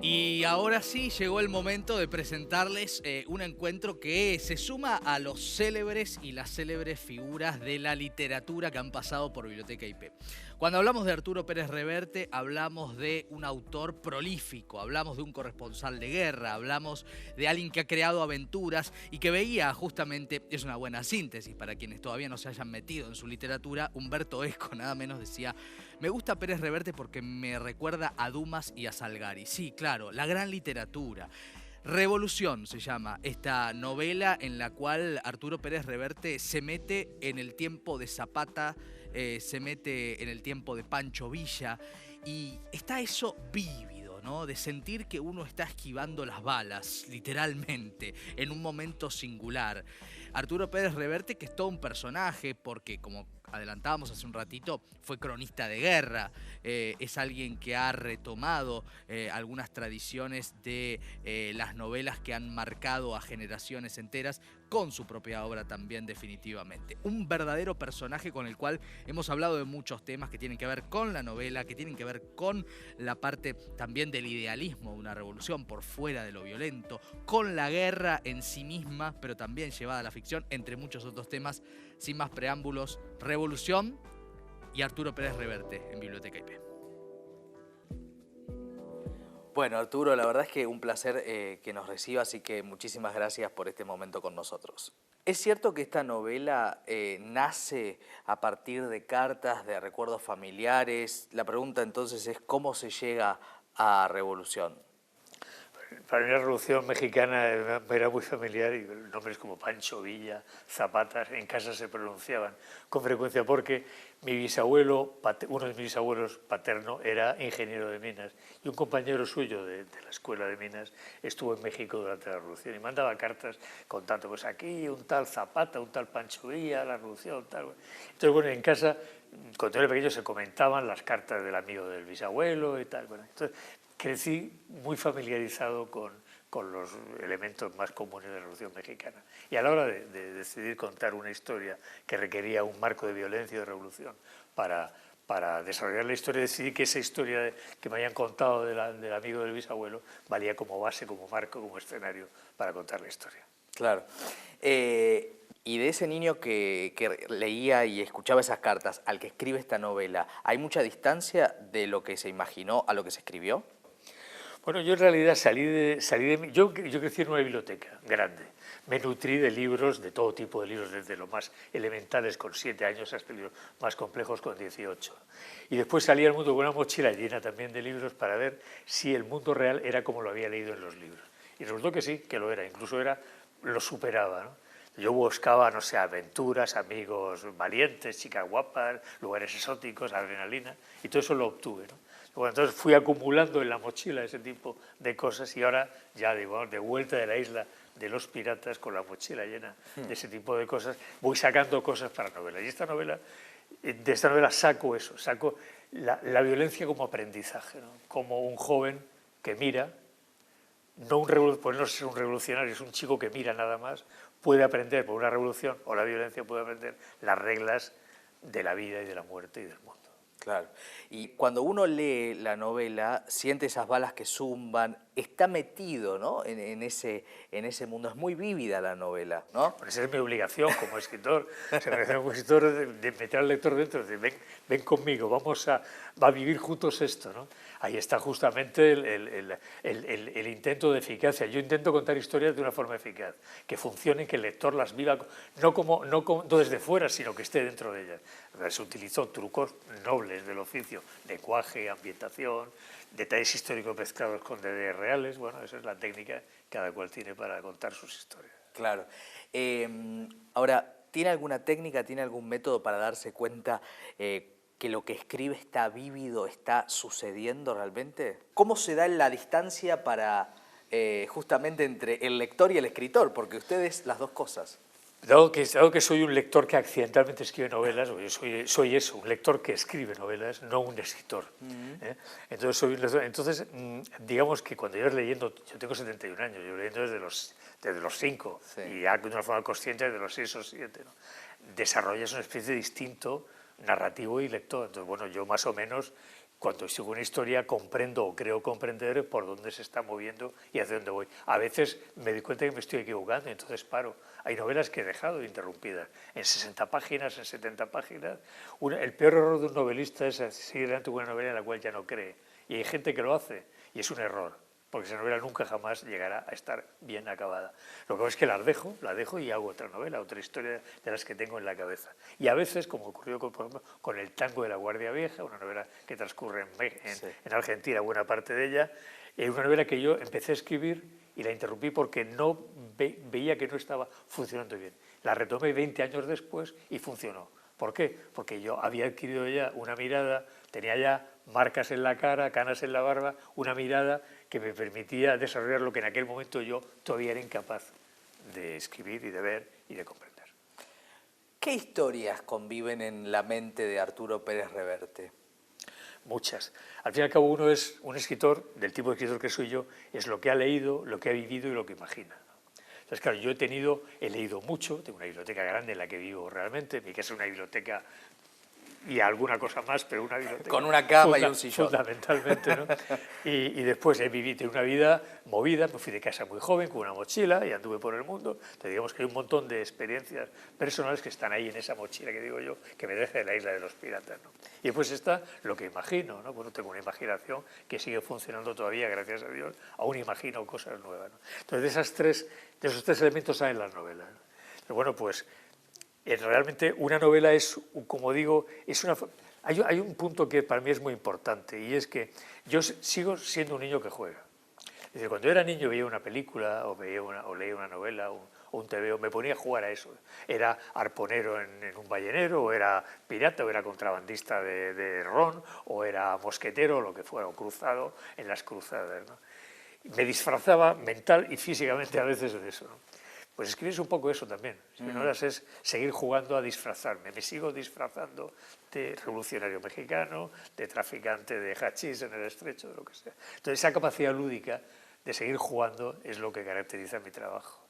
Y ahora sí llegó el momento de presentarles un encuentro que se suma a los célebres y las célebres figuras de la literatura que han pasado por Biblioteca IP. Cuando hablamos de Arturo Pérez Reverte, hablamos de un autor prolífico, hablamos de un corresponsal de guerra, hablamos de alguien que ha creado aventuras y que veía justamente, es una buena síntesis para quienes todavía no se hayan metido en su literatura, Humberto Eco nada menos decía: me gusta Pérez Reverte porque me recuerda a Dumas y a Salgari. Sí, claro, la gran literatura. Revolución se llama esta novela en la cual Arturo Pérez Reverte se mete en el tiempo de Zapata, se mete en el tiempo de Pancho Villa y está eso vívido, ¿no? De sentir que uno está esquivando las balas, literalmente, en un momento singular. Arturo Pérez Reverte, que es todo un personaje, porque como adelantábamos hace un ratito, fue cronista de guerra, es alguien que ha retomado algunas tradiciones de las novelas que han marcado a generaciones enteras con su propia obra también definitivamente. Un verdadero personaje con el cual hemos hablado de muchos temas que tienen que ver con la novela, que tienen que ver con la parte también del idealismo de una revolución por fuera de lo violento, con la guerra en sí misma, pero también llevada a la ficción, entre muchos otros temas. Sin más preámbulos, Revolución y Arturo Pérez Reverte en Biblioteca IP. Bueno, Arturo, la verdad es que un placer que nos reciba, así que muchísimas gracias por este momento con nosotros. ¿Es cierto que esta novela nace a partir de cartas, de recuerdos familiares? La pregunta entonces es: ¿cómo se llega a Revolución? Para mí la Revolución Mexicana era muy familiar y nombres como Pancho Villa, Zapata, en casa se pronunciaban con frecuencia porque mi bisabuelo, uno de mis bisabuelos paterno, era ingeniero de minas y un compañero suyo de la escuela de minas estuvo en México durante la Revolución y mandaba cartas contando, pues aquí un tal Zapata, un tal Pancho Villa, la Revolución, tal. Entonces, bueno, en casa, cuando era pequeño, se comentaban las cartas del amigo del bisabuelo y tal. Bueno, entonces, crecí muy familiarizado con los elementos más comunes de la Revolución Mexicana. Y a la hora de decidir contar una historia que requería un marco de violencia y de revolución para desarrollar la historia, decidí que esa historia que me habían contado del amigo del bisabuelo valía como base, como marco, como escenario para contar la historia. Claro. Y de ese niño que leía y escuchaba esas cartas al que escribe esta novela, ¿hay mucha distancia de lo que se imaginó a lo que se escribió? Bueno, yo en realidad yo crecí en una biblioteca grande. Me nutrí de libros, de todo tipo de libros, desde los más elementales con 7 años hasta libros más complejos con 18. Y después salí al mundo con una mochila llena también de libros para ver si el mundo real era como lo había leído en los libros. Y resultó que sí, que lo era, incluso lo superaba, ¿no? Yo buscaba, no sé, aventuras, amigos valientes, chicas guapas, lugares exóticos, adrenalina, y todo eso lo obtuve, ¿no? Bueno, entonces fui acumulando en la mochila ese tipo de cosas y ahora ya de vuelta de la isla de los piratas con la mochila llena de ese tipo de cosas, voy sacando cosas para novela. Y de esta novela saco eso, saco la violencia como aprendizaje, ¿no? Como un joven que mira, pues no es un revolucionario, es un chico que mira nada más, puede aprender por una revolución o la violencia puede aprender las reglas de la vida y de la muerte y del mundo. Claro. Y cuando uno lee la novela, siente esas balas que zumban, está metido, ¿no? en ese mundo. Es muy vívida la novela, ¿no? Pues esa es mi obligación como escritor. O sea, como escritor de meter al lector dentro, de ven conmigo, va a vivir juntos esto, ¿no? Ahí está justamente el intento de eficacia. Yo intento contar historias de una forma eficaz, que funcionen, que el lector las viva, no desde fuera, sino que esté dentro de ellas. Se utilizó trucos nobles del oficio, lenguaje, ambientación, detalles históricos mezclados con detalles reales. Bueno, esa es la técnica que cada cual tiene para contar sus historias. Claro. Ahora, ¿tiene alguna técnica, tiene algún método para darse cuenta que lo que escribe está vívido, está sucediendo realmente? ¿Cómo se da la distancia para justamente entre el lector y el escritor? Porque ustedes las dos cosas. Dado que soy un lector que accidentalmente escribe novelas, soy eso, un lector que escribe novelas, no un escritor. Entonces, digamos que cuando yo leyendo, yo tengo 71 años, yo leyendo desde los 5, sí, y ya de una forma consciente desde los 6 o 7, ¿no? Desarrollas una especie de instinto narrativo y lector. Entonces, bueno, yo más o menos cuando sigo una historia comprendo o creo comprender por dónde se está moviendo y hacia dónde voy. A veces me doy cuenta que me estoy equivocando y entonces paro. Hay novelas que he dejado interrumpidas en 60 páginas, en 70 páginas. El peor error de un novelista es seguir adelante con una novela en la cual ya no cree. Y hay gente que lo hace y es un error, porque esa novela nunca jamás llegará a estar bien acabada. Lo que pasa es que la dejo y hago otra novela, otra historia de las que tengo en la cabeza. Y a veces, como ocurrió por ejemplo, con El tango de la Guardia Vieja, una novela que transcurre en Argentina, buena parte de ella, una novela que yo empecé a escribir y la interrumpí porque no veía que no estaba funcionando bien. La retomé 20 años después y funcionó. ¿Por qué? Porque yo había adquirido ya una mirada, tenía ya marcas en la cara, canas en la barba, una mirada que me permitía desarrollar lo que en aquel momento yo todavía era incapaz de escribir y de ver y de comprender. ¿Qué historias conviven en la mente de Arturo Pérez Reverte? Muchas. Al fin y al cabo uno es un escritor, del tipo de escritor que soy yo, es lo que ha leído, lo que ha vivido y lo que imagina. Entonces, claro, yo he leído mucho, tengo una biblioteca grande en la que vivo realmente, mi casa es una biblioteca y alguna cosa más, pero una biblioteca. Con una cama y un sillón. Fundamentalmente, ¿no? y después he vivido una vida movida, me fui de casa muy joven con una mochila y anduve por el mundo. Entonces, digamos que hay un montón de experiencias personales que están ahí en esa mochila que digo yo, que me deja de la isla de los piratas, ¿no? Y después está lo que imagino, ¿no? Bueno, tengo una imaginación que sigue funcionando todavía, gracias a Dios, aún imagino cosas nuevas, ¿no? Entonces, de esos tres elementos salen las novelas, ¿no? Pero bueno, pues realmente una novela es, como digo, hay un punto que para mí es muy importante y es que yo sigo siendo un niño que juega. Es decir, cuando era niño veía una película o leía una novela o un TVO, me ponía a jugar a eso. Era arponero en un ballenero, o era pirata, o era contrabandista de ron, o era mosquetero, o lo que fuera, o cruzado en las cruzadas, ¿no? Me disfrazaba mental y físicamente a veces de eso, ¿no? Pues escribir es un poco eso también. Novelas es seguir jugando a disfrazarme. Me sigo disfrazando de revolucionario mexicano, de traficante de hachís en el estrecho, de lo que sea. Entonces, esa capacidad lúdica de seguir jugando es lo que caracteriza mi trabajo.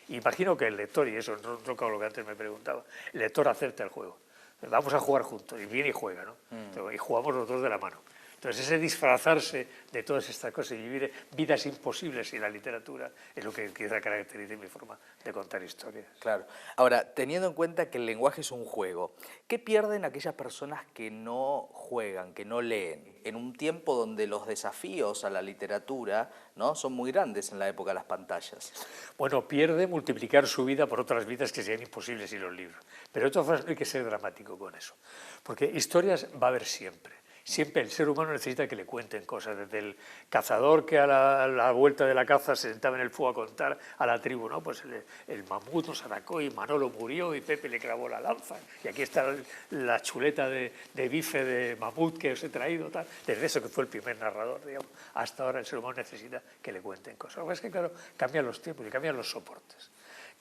Imagino que el lector, y eso no toca lo que antes me preguntaba, el lector acepta el juego. Vamos a jugar juntos, y viene y juega, ¿no? Y jugamos los dos de la mano. Entonces, ese disfrazarse de todas estas cosas y vivir vidas imposibles en la literatura es lo que quizá caracteriza mi forma de contar historias. Claro. Ahora, teniendo en cuenta que el lenguaje es un juego, ¿qué pierden aquellas personas que no juegan, que no leen, en un tiempo donde los desafíos a la literatura, ¿no?, son muy grandes en la época de las pantallas? Bueno, pierde multiplicar su vida por otras vidas que serían imposibles sin los libros. Pero de todas formas no hay que ser dramático con eso, porque historias va a haber siempre. Siempre el ser humano necesita que le cuenten cosas, desde el cazador que a la vuelta de la caza se sentaba en el fuego a contar a la tribu, ¿no? Pues el mamut nos atacó y Manolo murió y Pepe le clavó la lanza. Y aquí está la chuleta de bife de mamut que os he traído, tal. Desde eso que fue el primer narrador, digamos, hasta ahora el ser humano necesita que le cuenten cosas. Lo que es que, claro, cambian los tiempos y cambian los soportes.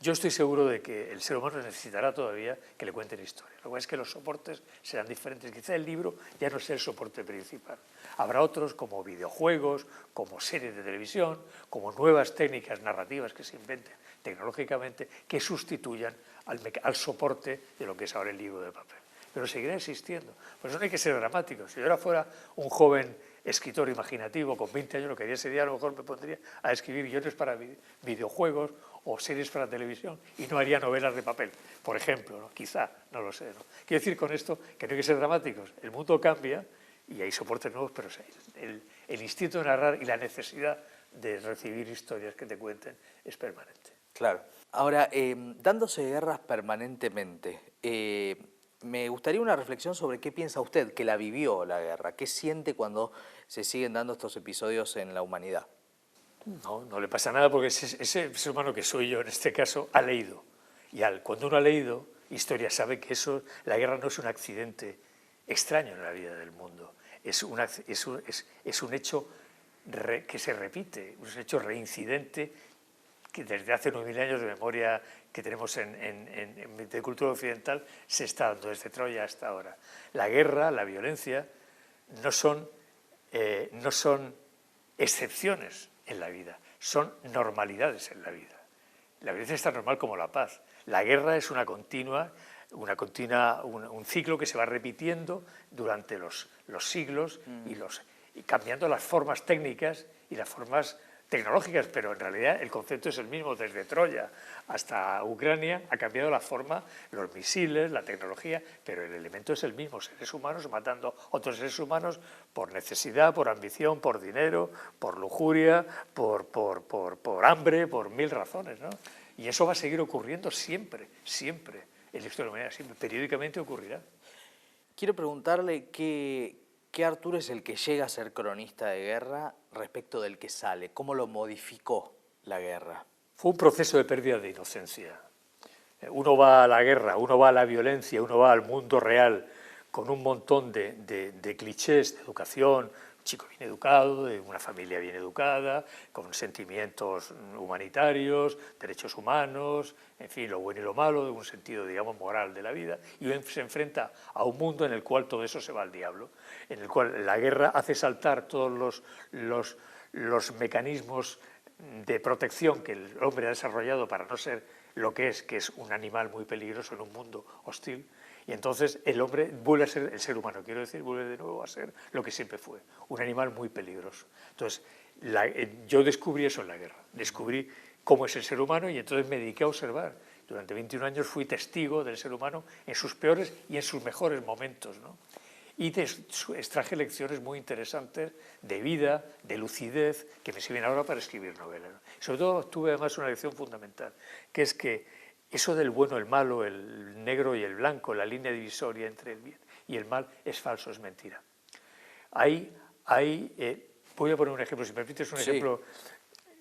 Yo estoy seguro de que el ser humano necesitará todavía que le cuenten historias. Lo que es que los soportes serán diferentes. Quizá el libro ya no sea el soporte principal. Habrá otros como videojuegos, como series de televisión, como nuevas técnicas narrativas que se inventen tecnológicamente que sustituyan al soporte de lo que es ahora el libro de papel. Pero seguirá existiendo. Por eso no hay que ser dramáticos. Si yo ahora fuera un joven escritor imaginativo con 20 años, lo que haría sería, a lo mejor me pondría a escribir guiones para videojuegos o series para televisión y no haría novelas de papel, por ejemplo, ¿no? Quizá, no lo sé, ¿no? Quiero decir con esto que no hay que ser dramáticos. El mundo cambia y hay soportes nuevos, pero el instinto de narrar y la necesidad de recibir historias que te cuenten es permanente. Claro. Ahora, dándose guerras permanentemente, me gustaría una reflexión sobre qué piensa usted, que la vivió la guerra, qué siente cuando se siguen dando estos episodios en la humanidad. No le pasa nada porque ese ser humano que soy yo en este caso ha leído. Y cuando uno ha leído historia sabe que la guerra no es un accidente extraño en la vida del mundo. Es un hecho que se repite, un hecho reincidente que desde hace 9.000 años de memoria que tenemos de cultura occidental se está dando desde Troya hasta ahora. La guerra, la violencia no son excepciones en la vida, son normalidades en la vida. La violencia es tan normal como la paz. La guerra es una continua un ciclo que se va repitiendo durante los siglos y cambiando las formas técnicas y las formas tecnológicas, pero en realidad el concepto es el mismo. Desde Troya hasta Ucrania ha cambiado la forma, los misiles, la tecnología, pero el elemento es el mismo: seres humanos matando otros seres humanos por necesidad, por ambición, por dinero, por lujuria, por hambre, por mil razones, ¿no? Y eso va a seguir ocurriendo siempre, siempre, en la historia de la humanidad, siempre, periódicamente ocurrirá. Quiero preguntarle ¿qué Arturo es el que llega a ser cronista de guerra respecto del que sale? ¿Cómo lo modificó la guerra? Fue un proceso de pérdida de inocencia. Uno va a la guerra, uno va a la violencia, uno va al mundo real con un montón de clichés de educación, un chico bien educado, de una familia bien educada, con sentimientos humanitarios, derechos humanos, en fin, lo bueno y lo malo, de un sentido, digamos, moral de la vida, y se enfrenta a un mundo en el cual todo eso se va al diablo, en el cual la guerra hace saltar todos los mecanismos de protección que el hombre ha desarrollado para no ser lo que es un animal muy peligroso en un mundo hostil. Y entonces el hombre vuelve a ser el ser humano, quiero decir, vuelve de nuevo a ser lo que siempre fue, un animal muy peligroso. Entonces, yo descubrí eso en la guerra, descubrí cómo es el ser humano y entonces me dediqué a observar. Durante 21 años fui testigo del ser humano en sus peores y en sus mejores momentos, ¿no? Y extraje lecciones muy interesantes de vida, de lucidez, que me sirven ahora para escribir novelas, ¿no? Sobre todo tuve además una lección fundamental, que es que eso del bueno, el malo, el negro y el blanco, la línea divisoria entre el bien y el mal, es falso, es mentira. Voy a poner un ejemplo, si me permites un ejemplo.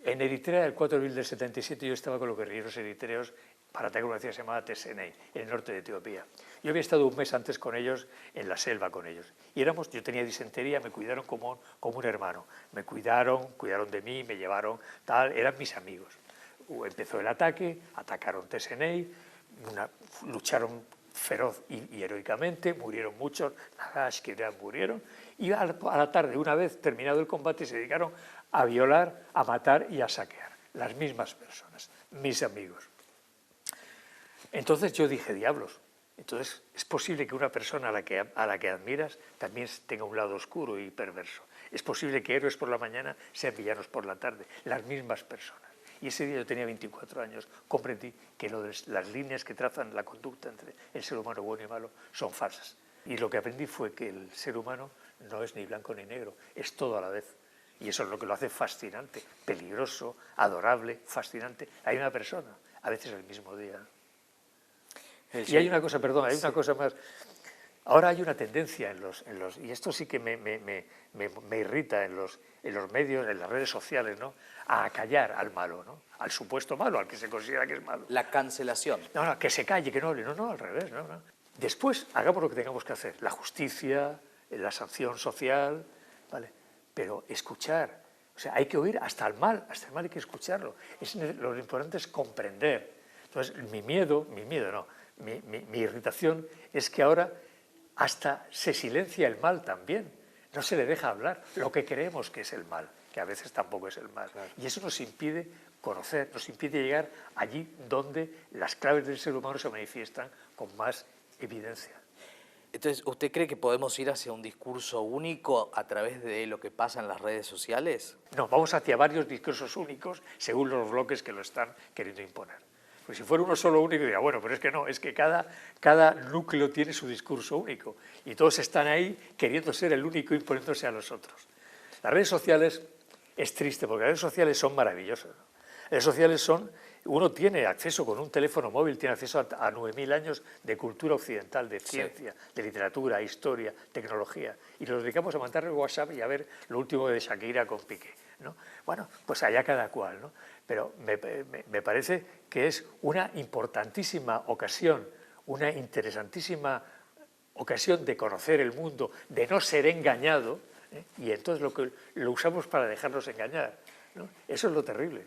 En Eritrea, el 4 de abril del 77, yo estaba con los guerrilleros eritreos para atacar una ciudad llamada Tesenei, en el norte de Etiopía. Yo había estado un mes antes con ellos, en la selva con ellos. Y yo tenía disentería, me cuidaron como un hermano. Me cuidaron de mí, me llevaron, tal, eran mis amigos. Empezó el ataque, atacaron Tesenei, lucharon feroz y heroicamente, murieron muchos, Nagash, que murieron, y a la tarde, una vez terminado el combate, se dedicaron a violar, a matar y a saquear. Las mismas personas, mis amigos. Entonces yo dije, diablos, entonces es posible que una persona a la que admiras también tenga un lado oscuro y perverso. Es posible que héroes por la mañana sean villanos por la tarde, las mismas personas. Y ese día yo tenía 24 años, comprendí que las líneas que trazan la conducta entre el ser humano bueno y malo son falsas. Y lo que aprendí fue que el ser humano no es ni blanco ni negro, es todo a la vez. Y eso es lo que lo hace fascinante, peligroso, adorable, fascinante. Hay una persona, a veces el mismo día. Y hay una cosa, perdón, hay una cosa más. Ahora hay una tendencia y esto sí que me irrita en los medios, en las redes sociales, ¿no? A acallar al malo, ¿no? Al supuesto malo, al que se considera que es malo. La cancelación. No, que se calle, que no hable. No, al revés, no. Después hagamos lo que tengamos que hacer, la justicia, la sanción social, ¿vale? Pero escuchar, o sea, hay que oír hasta el mal hay que escucharlo. Lo importante es comprender. Entonces, mi irritación es que ahora hasta se silencia el mal también, no se le deja hablar lo que creemos que es el mal, que a veces tampoco es el mal. Claro. Y eso nos impide conocer, nos impide llegar allí donde las claves del ser humano se manifiestan con más evidencia. Entonces, ¿usted cree que podemos ir hacia un discurso único a través de lo que pasa en las redes sociales? No, vamos hacia varios discursos únicos según los bloques que lo están queriendo imponer. Pues si fuera uno solo único, diría, bueno, pero es que no, es que cada núcleo tiene su discurso único y todos están ahí queriendo ser el único imponiéndose a los otros. Las redes sociales es triste porque las redes sociales son maravillosas, ¿no? Las redes sociales uno tiene acceso con un teléfono móvil, tiene acceso a 9.000 años de cultura occidental, de ciencia, de literatura, historia, tecnología, y nos dedicamos a mandar el WhatsApp y a ver lo último de Shakira con Piqué, ¿no? Bueno, pues allá cada cual, ¿no? Pero me parece que es una importantísima ocasión, una interesantísima ocasión de conocer el mundo, de no ser engañado, ¿eh? Y entonces lo usamos para dejarnos engañar, ¿no? Eso es lo terrible.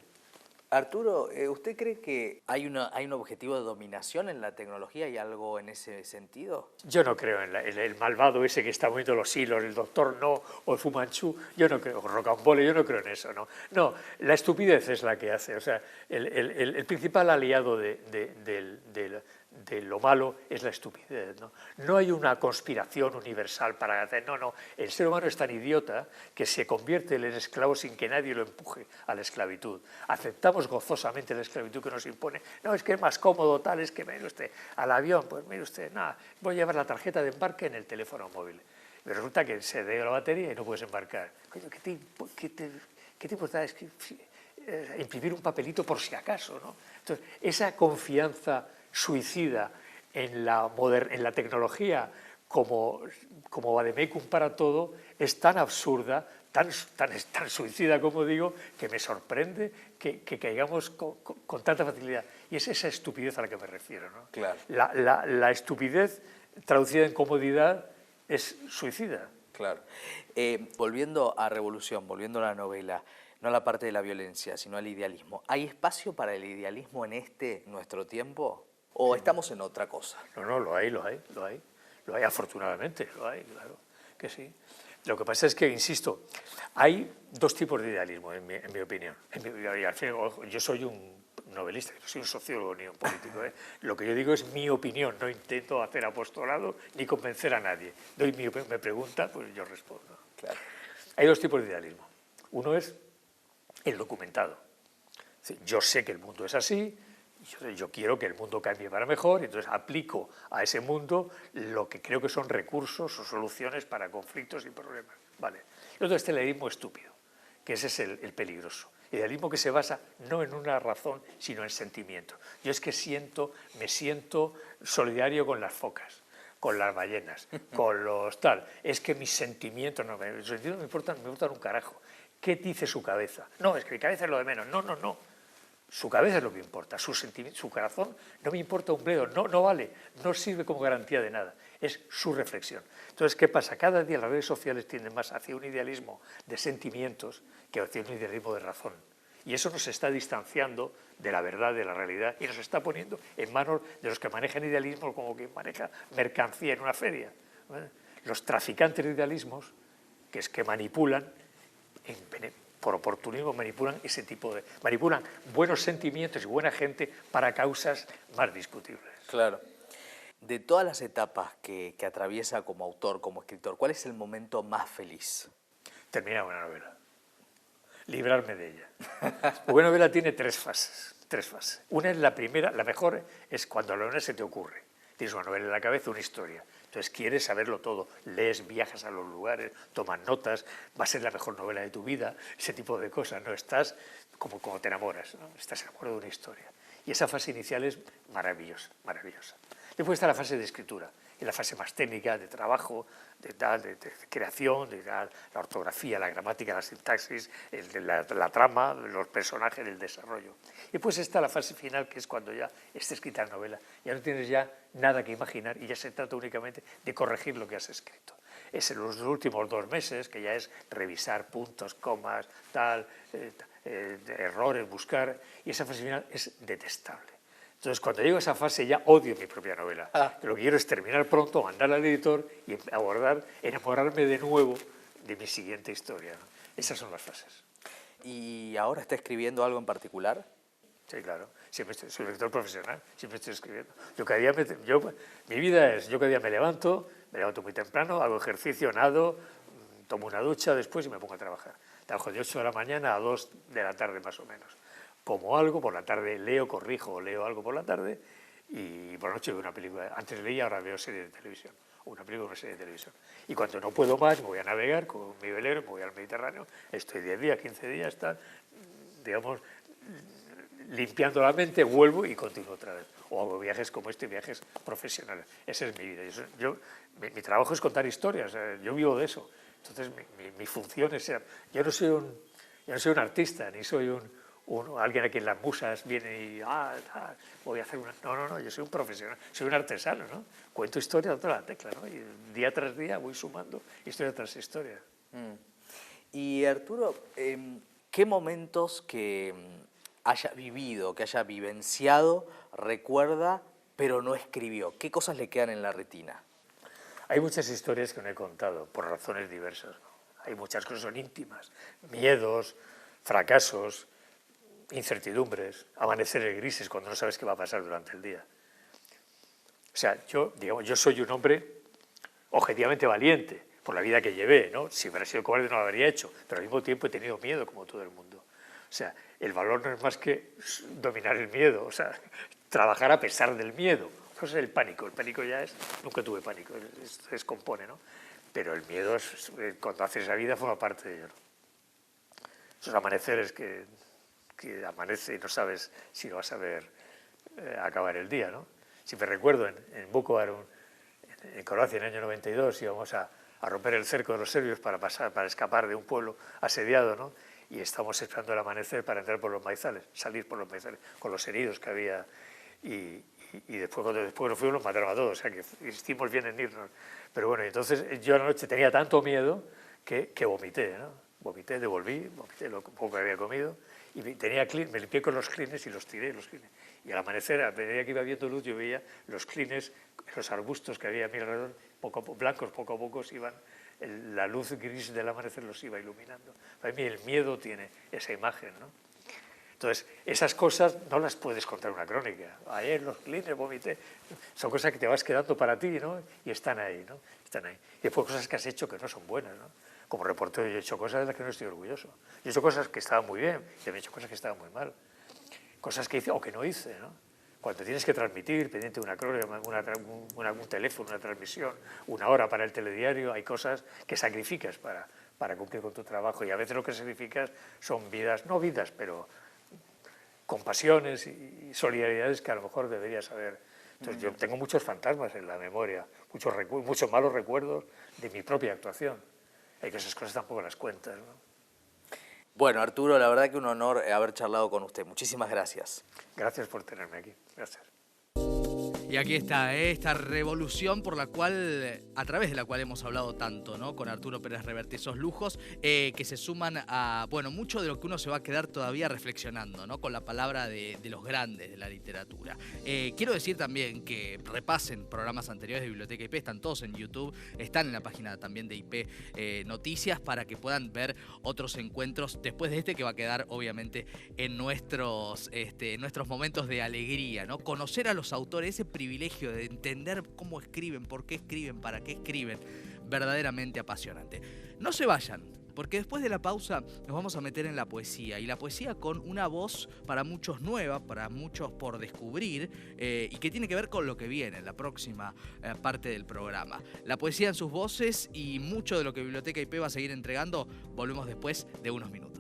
Arturo, ¿usted cree que hay un objetivo de dominación en la tecnología? ¿Hay algo en ese sentido? Yo no creo en el malvado ese que está moviendo los hilos, el doctor No o Fu Manchu, yo no creo, o Rocambole, yo no creo en eso, ¿no? No, la estupidez es la que hace, o sea, el principal aliado de de lo malo es la estupidez, ¿no? No hay una conspiración universal para hacer, no, el ser humano es tan idiota que se convierte en esclavo sin que nadie lo empuje a la esclavitud. Aceptamos gozosamente la esclavitud que nos impone, no, es que es más cómodo tal, es que mire usted, al avión, pues mire usted, nada, voy a llevar la tarjeta de embarque en el teléfono móvil. Pero resulta que se dé la batería y no puedes embarcar. Coño, ¿qué te importa? Es que imprimir un papelito por si acaso, ¿no? Entonces, esa confianza suicida en la tecnología como vademecum para todo es tan absurda, tan suicida como digo, que me sorprende que caigamos con tanta facilidad. Y es esa estupidez a la que me refiero, ¿no? Claro. La estupidez traducida en comodidad es suicida. Claro. Volviendo a Revolución, volviendo a la novela, no a la parte de la violencia, sino al idealismo. ¿Hay espacio para el idealismo en nuestro tiempo? ¿O estamos en otra cosa? No, lo hay, afortunadamente, lo hay, claro que sí. Lo que pasa es que, insisto, hay dos tipos de idealismo, en mi opinión. Yo soy un novelista, no soy un sociólogo ni un político, ¿eh? Lo que yo digo es mi opinión, no intento hacer apostolado ni convencer a nadie. Me pregunta, pues yo respondo. Claro. Hay dos tipos de idealismo. Uno es el documentado. Yo sé que el mundo es así, yo quiero que el mundo cambie para mejor, y entonces aplico a ese mundo lo que creo que son recursos o soluciones para conflictos y problemas. Vale. El otro es el idealismo estúpido, que ese es el peligroso. Idealismo que se basa no en una razón, sino en sentimiento. Yo es que me siento solidario con las focas, con las ballenas, con los tal. Es que mis sentimientos no me importan un carajo. ¿Qué dice su cabeza? No, es que mi cabeza es lo de menos. No. Su cabeza es lo que importa, su corazón no me importa un bledo, no vale, no sirve como garantía de nada, es su reflexión. Entonces, ¿qué pasa? Cada día las redes sociales tienden más hacia un idealismo de sentimientos que hacia un idealismo de razón. Y eso nos está distanciando de la verdad, de la realidad, y nos está poniendo en manos de los que manejan idealismo como quien maneja mercancía en una feria. ¿Vale? Los traficantes de idealismos, que es que manipulan, por oportunismo manipulan manipulan buenos sentimientos y buena gente para causas más discutibles. Claro. De todas las etapas que atraviesa como autor, como escritor, ¿cuál es el momento más feliz? Terminar una novela. Librarme de ella. Una novela tiene tres fases. Una es la primera, la mejor es cuando la novela se te ocurre. Tienes una novela en la cabeza, una historia. Entonces quieres saberlo todo, lees, viajas a los lugares, tomas notas, va a ser la mejor novela de tu vida, ese tipo de cosas, ¿no? Estás como te enamoras, ¿no? Estás enamorado de una historia. Y esa fase inicial es maravillosa. Después está la fase de escritura, y la fase más técnica, de trabajo, de creación, la ortografía, la gramática, la sintaxis, la trama, los personajes, el desarrollo. Y después está la fase final, que es cuando ya está escrita la novela. Ya no tienes ya nada que imaginar y ya se trata únicamente de corregir lo que has escrito. Es en los últimos 2 meses, que ya es revisar puntos, comas, errores, buscar, y esa fase final es detestable. Entonces, cuando llego a esa fase ya odio mi propia novela. Lo que quiero es terminar pronto, mandarla al editor y enamorarme de nuevo de mi siguiente historia, ¿no? Esas son las fases. ¿Y ahora está escribiendo algo en particular? Sí, claro. Soy lector profesional, siempre estoy escribiendo. Mi vida es, yo cada día me levanto muy temprano, hago ejercicio, nado, tomo una ducha después y me pongo a trabajar. Trabajo de 8 de la mañana a 2 de la tarde más o menos. Como algo, por la tarde leo, corrijo o leo algo por la tarde y por la noche veo una película. Antes leía, ahora veo series de televisión. Una película o una serie de televisión. Y cuando no puedo más, me voy a navegar con mi velero, me voy al Mediterráneo, estoy 10 días, 15 días, digamos, limpiando la mente, vuelvo y continúo otra vez. O hago viajes como este, viajes profesionales. Esa es mi vida. Mi trabajo es contar historias, yo vivo de eso. Entonces, mi función es ser... Yo no soy un artista, ni soy alguien a quien las musas vienen y voy a hacer una... No, yo soy un profesional, soy un artesano, ¿no? Cuento historia de toda la tecla, ¿no? Y día tras día voy sumando historia tras historia. Y Arturo, ¿qué momentos que haya vivido, que haya vivenciado, recuerda, pero no escribió? ¿Qué cosas le quedan en la retina? Hay muchas historias que no he contado, por razones diversas, ¿no? Hay muchas cosas que son íntimas, miedos, fracasos, incertidumbres, amaneceres grises cuando no sabes qué va a pasar durante el día. O sea, yo soy un hombre objetivamente valiente por la vida que llevé, ¿no? Si hubiera sido cobarde no lo habría hecho, pero al mismo tiempo he tenido miedo como todo el mundo. O sea, el valor no es más que dominar el miedo, o sea, trabajar a pesar del miedo. Eso es el pánico ya es, nunca tuve pánico, se descompone, ¿no? Pero el miedo, cuando haces esa vida, forma parte de ello, ¿no? Esos amaneceres que amanece y no sabes si lo vas a ver acabar el día, ¿no? Siempre recuerdo en Vukovar, en Croacia, en el año 92, íbamos a romper el cerco de los serbios para escapar de un pueblo asediado, ¿no? Y estábamos esperando el amanecer para entrar por los maizales, salir por los maizales, con los heridos que había. Y después, cuando nos fuimos, los mataron a todos, o sea que hicimos bien en irnos. Pero bueno, entonces yo a la noche tenía tanto miedo que vomité, ¿no? Vomité lo poco que había comido, y me limpié con los clines y los tiré, los clines. Y al amanecer, a medida que iba viendo luz, yo veía los clines, los arbustos que había a mi alrededor, blancos, poco a poco la luz gris del amanecer los iba iluminando. Para mí el miedo tiene esa imagen, ¿no? Entonces, esas cosas no las puedes contar en una crónica. Ayer los clines vomité. Son cosas que te vas quedando para ti, ¿no? Y están ahí, ¿no? Están ahí. Y después cosas que has hecho que no son buenas, ¿no? Como reportero yo he hecho cosas de las que no estoy orgulloso. Yo he hecho cosas que estaban muy bien y he hecho cosas que estaban muy mal. Cosas que hice o que no hice, ¿no? Cuando tienes que transmitir, pendiente de una crónica, un teléfono, una transmisión, una hora para el telediario, hay cosas que sacrificas para cumplir con tu trabajo, y a veces lo que sacrificas son vidas, no vidas, pero compasiones y solidaridades que a lo mejor deberías saber. Entonces yo tengo muchos fantasmas en la memoria, muchos malos recuerdos de mi propia actuación. Hay que esas cosas tampoco las cuentas, ¿no? Bueno, Arturo, la verdad que un honor haber charlado con usted. Muchísimas gracias. Gracias por tenerme aquí. Gracias. Y aquí está, esta revolución por la cual, a través de la cual hemos hablado tanto, ¿no? Con Arturo Pérez Reverte, esos lujos que se suman a, bueno, mucho de lo que uno se va a quedar todavía reflexionando, ¿no? Con la palabra de los grandes de la literatura. Quiero decir también que repasen programas anteriores de Biblioteca IP, están todos en YouTube, están en la página también de IP Noticias, para que puedan ver otros encuentros después de este, que va a quedar obviamente en nuestros momentos de alegría, ¿no? Conocer a los autores, ese privilegio de entender cómo escriben, por qué escriben, para qué escriben, verdaderamente apasionante. No se vayan, porque después de la pausa nos vamos a meter en la poesía, y la poesía con una voz para muchos nueva, para muchos por descubrir, y que tiene que ver con lo que viene en la próxima parte del programa. La poesía en sus voces y mucho de lo que Biblioteca IP va a seguir entregando. Volvemos después de unos minutos.